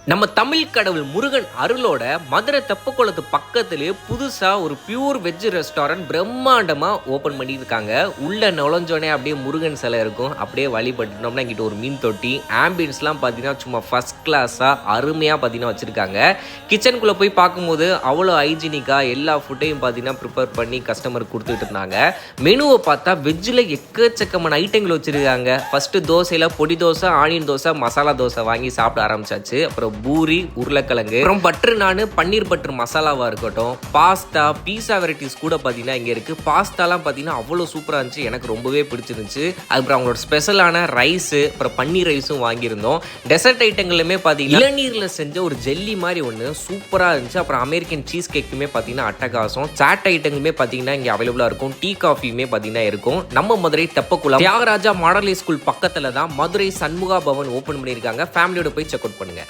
நம்ம தமிழ் கடவுள் முருகன் அருளோட மதுரை தெப்பக்குளத்து பக்கத்துலேயே புதுசாக ஒரு பியூர் வெஜ் ரெஸ்டாரண்ட் பிரம்மாண்டமாக ஓப்பன் பண்ணியிருக்காங்க. உள்ளே நுழைஞ்சோடனே அப்படியே முருகன் சிலை இருக்கும். அப்படியே வழிபட்டுனோம்னா இங்கிட்ட ஒரு மீன் தொட்டி, ஆம்பியன்ஸ்லாம் பார்த்தீங்கன்னா சும்மா ஃபஸ்ட் கிளாஸாக அருமையாக பார்த்தீங்கன்னா வச்சுருக்காங்க. கிச்சனுக்குள்ளே போய் பார்க்கும்போது அவ்வளோ ஹைஜீனிக்காக எல்லா ஃபுட்டையும் பார்த்தீங்கன்னா ப்ரிப்பேர் பண்ணி கஸ்டமருக்கு கொடுத்துட்டு இருந்தாங்க. மெனுவை பார்த்தா வெஜ்ஜில் எக்கச்சக்கமான ஐட்டங்கள் வச்சுருக்காங்க. ஃபஸ்ட்டு தோசையில் பொடி தோசை, ஆனியன் தோசை, மசாலா தோசை வாங்கி சாப்பிட ஆரம்பிச்சாச்சு. அப்புறம் பூரி, உருளைக்கிழங்கு, அப்புறம் பட்டர் நானு, பன்னீர் பட்டர் மசாலாவா இருக்கட்டும், பாஸ்தா, பீஸா வெரைட்டிஸ் கூட பார்த்தீங்கன்னா இங்கே இருக்குது. பாஸ்தாலாம் பார்த்தீங்கன்னா அவ்வளோ சூப்பராக இருந்துச்சு, எனக்கு ரொம்பவே பிடிச்சிருந்துச்சு. அதுக்கப்புறம் அவங்களோட ஸ்பெஷலான ரைஸு, அப்புறம் பன்னீர் ரைஸும் வாங்கியிருந்தோம். டெசர்ட் ஐட்டங்கள்லையுமே பார்த்தீங்கன்னா இளநீரில் செஞ்ச ஒரு ஜெல்லி மாதிரி ஒன்று சூப்பராக இருந்துச்சு. அப்புறம் அமெரிக்கன் சீஸ் கேக்குமே பார்த்தீங்கன்னா அட்டகாசம். சாட் ஐட்டங்களுமே பார்த்தீங்கன்னா இங்கே அவைலபிளாக இருக்கும். டீ காஃபியுமே பார்த்தீங்கன்னா இருக்கும். நம்ம மதுரை தெப்பக்குளம் தியாகராஜா மாடல் ஸ்கூல் பக்கத்தில் தான் மதுரை சண்முகா பவன் ஓப்பன் பண்ணியிருக்காங்க. ஃபேமிலியோட போய் செக் அவுட் பண்ணுங்க.